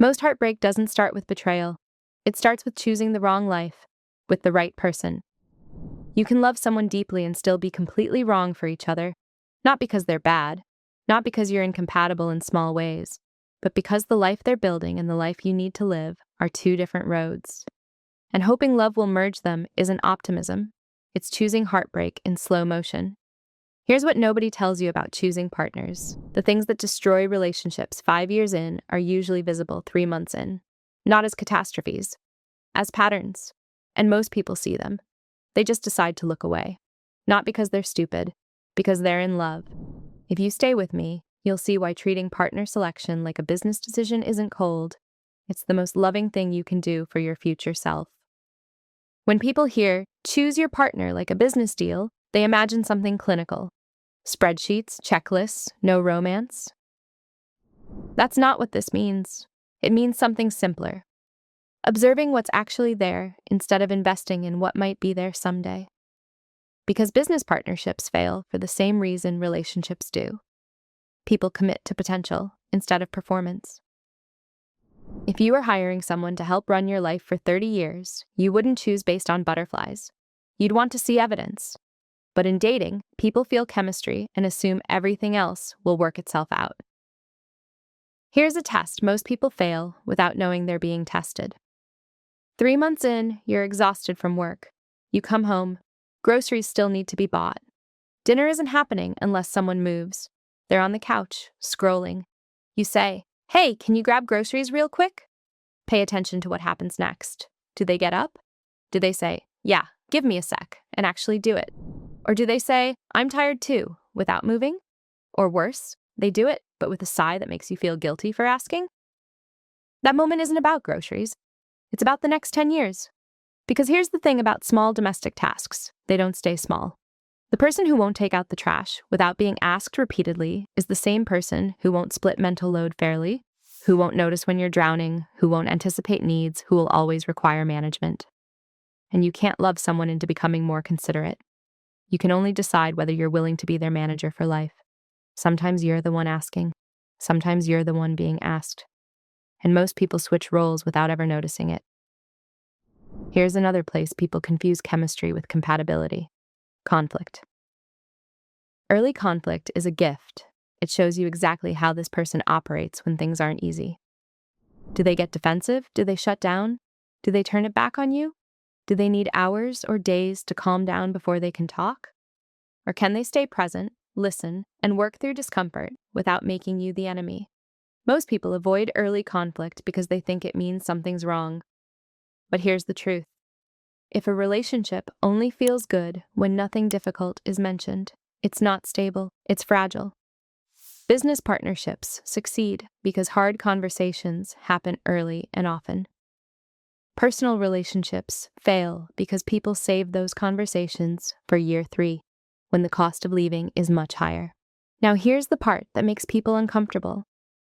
Most heartbreak doesn't start with betrayal. It starts with choosing the wrong life, with the right person. You can love someone deeply and still be completely wrong for each other, not because they're bad, not because you're incompatible in small ways, but because the life they're building and the life you need to live are two different roads. And hoping love will merge them isn't optimism. It's choosing heartbreak in slow motion. Here's what nobody tells you about choosing partners. The things that destroy relationships 5 years in are usually visible 3 months in. Not as catastrophes, as patterns. And most people see them. They just decide to look away. Not because they're stupid, because they're in love. If you stay with me, you'll see why treating partner selection like a business decision isn't cold. It's the most loving thing you can do for your future self. When people hear, choose your partner like a business deal, they imagine something clinical. Spreadsheets, checklists, no romance. That's not what this means. It means something simpler. Observing what's actually there instead of investing in what might be there someday. Because business partnerships fail for the same reason relationships do. People commit to potential instead of performance. If you were hiring someone to help run your life for 30 years, you wouldn't choose based on butterflies. You'd want to see evidence. But in dating, people feel chemistry and assume everything else will work itself out. Here's a test most people fail without knowing they're being tested. 3 months in, you're exhausted from work. You come home. Groceries still need to be bought. Dinner isn't happening unless someone moves. They're on the couch, scrolling. You say, "Hey, can you grab groceries real quick?" Pay attention to what happens next. Do they get up? Do they say, "Yeah, give me a sec," and actually do it? Or do they say, "I'm tired too," without moving? Or worse, they do it, but with a sigh that makes you feel guilty for asking? That moment isn't about groceries. It's about the next 10 years. Because here's the thing about small domestic tasks. They don't stay small. The person who won't take out the trash without being asked repeatedly is the same person who won't split mental load fairly, who won't notice when you're drowning, who won't anticipate needs, who will always require management. And you can't love someone into becoming more considerate. You can only decide whether you're willing to be their manager for life. Sometimes you're the one asking. Sometimes you're the one being asked. And most people switch roles without ever noticing it. Here's another place people confuse chemistry with compatibility. Conflict. Early conflict is a gift. It shows you exactly how this person operates when things aren't easy. Do they get defensive? Do they shut down? Do they turn it back on you? Do they need hours or days to calm down before they can talk? Or can they stay present, listen, and work through discomfort without making you the enemy? Most people avoid early conflict because they think it means something's wrong. But here's the truth. If a relationship only feels good when nothing difficult is mentioned, it's not stable, it's fragile. Business partnerships succeed because hard conversations happen early and often. Personal relationships fail because people save those conversations for year 3, when the cost of leaving is much higher. Now here's the part that makes people uncomfortable.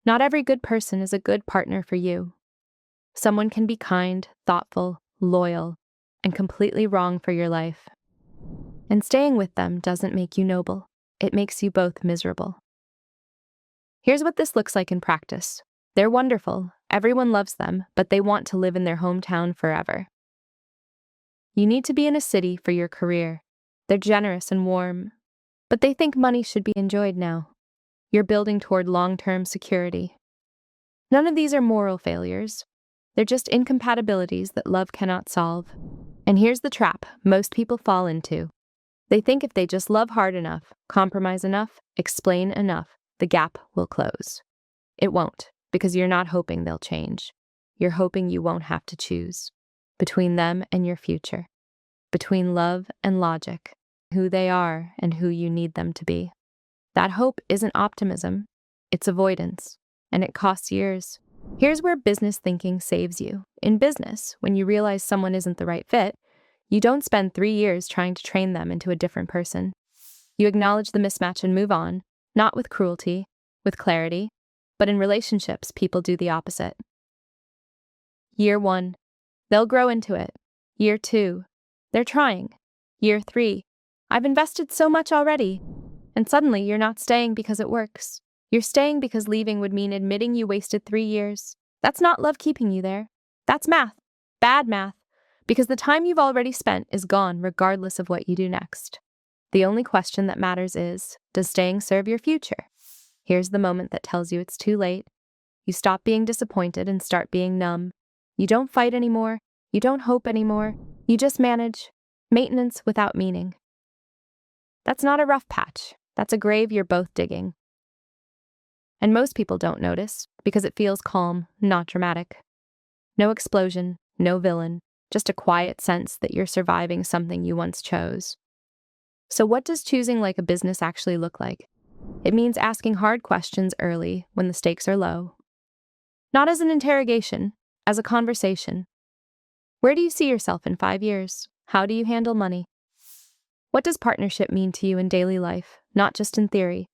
Not every good person is a good partner for you. Someone can be kind, thoughtful, loyal, and completely wrong for your life. And staying with them doesn't make you noble. It makes you both miserable. Here's what this looks like in practice. They're wonderful. Everyone loves them, but they want to live in their hometown forever. You need to be in a city for your career. They're generous and warm, but they think money should be enjoyed now. You're building toward long-term security. None of these are moral failures. They're just incompatibilities that love cannot solve. And here's the trap most people fall into. They think if they just love hard enough, compromise enough, explain enough, the gap will close. It won't, because you're not hoping they'll change. You're hoping you won't have to choose between them and your future, between love and logic, who they are and who you need them to be. That hope isn't optimism, it's avoidance, and it costs years. Here's where business thinking saves you. In business, when you realize someone isn't the right fit, you don't spend 3 years trying to train them into a different person. You acknowledge the mismatch and move on, not with cruelty, with clarity, but in relationships, people do the opposite. Year 1, they'll grow into it. Year 2, they're trying. Year 3, I've invested so much already. And suddenly you're not staying because it works. You're staying because leaving would mean admitting you wasted 3 years. That's not love keeping you there. That's math. Bad math. Because the time you've already spent is gone regardless of what you do next. The only question that matters is, does staying serve your future? Here's the moment that tells you it's too late. You stop being disappointed and start being numb. You don't fight anymore. You don't hope anymore. You just manage. Maintenance without meaning. That's not a rough patch. That's a grave you're both digging. And most people don't notice because it feels calm, not dramatic. No explosion, no villain, just a quiet sense that you're surviving something you once chose. So what does choosing like a business actually look like? It means asking hard questions early when the stakes are low. Not as an interrogation, as a conversation. Where do you see yourself in 5 years? How do you handle money? What does partnership mean to you in daily life, not just in theory?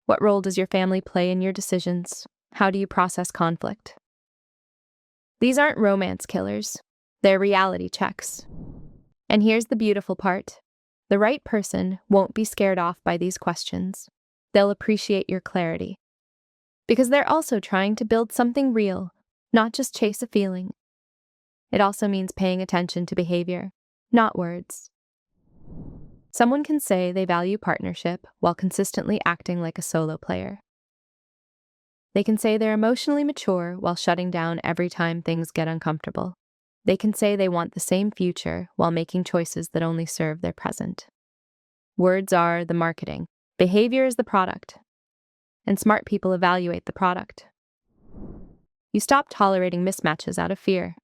What role does your family play in your decisions? How do you process conflict? These aren't romance killers. They're reality checks. And here's the beautiful part. The right person won't be scared off by these questions. They'll appreciate your clarity. Because they're also trying to build something real, not just chase a feeling. It also means paying attention to behavior, not words. Someone can say they value partnership while consistently acting like a solo player. They can say they're emotionally mature while shutting down every time things get uncomfortable. They can say they want the same future while making choices that only serve their present. Words are the marketing. Behavior is the product. And smart people evaluate the product. You stop tolerating mismatches out of fear.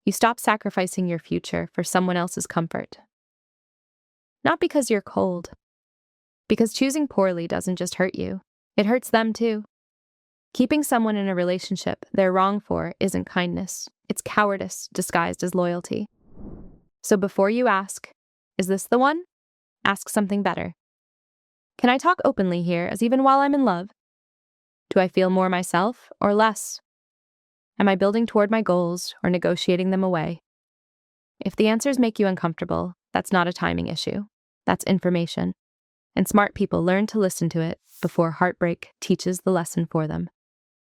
You stop sacrificing your future for someone else's comfort. Not because you're cold. Because choosing poorly doesn't just hurt you. It hurts them too. Keeping someone in a relationship they're wrong for isn't kindness. It's cowardice disguised as loyalty. So before you ask, is this the one? Ask something better. Can I talk openly here, as even while I'm in love? Do I feel more myself or less? Am I building toward my goals or negotiating them away? If the answers make you uncomfortable, that's not a timing issue. That's information. And smart people learn to listen to it before heartbreak teaches the lesson for them.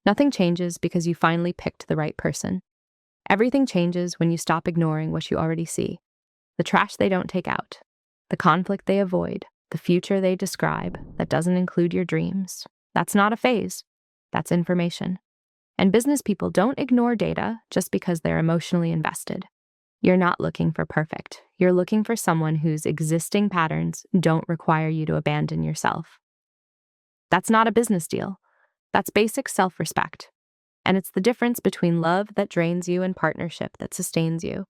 Nothing changes because you finally picked the right person. Everything changes when you stop ignoring what you already see. The trash they don't take out. The conflict they avoid. The future they describe that doesn't include your dreams. That's not a phase. That's information. And business people don't ignore data just because they're emotionally invested. You're not looking for perfect. You're looking for someone whose existing patterns don't require you to abandon yourself. That's not a business deal. That's basic self-respect. And it's the difference between love that drains you and partnership that sustains you.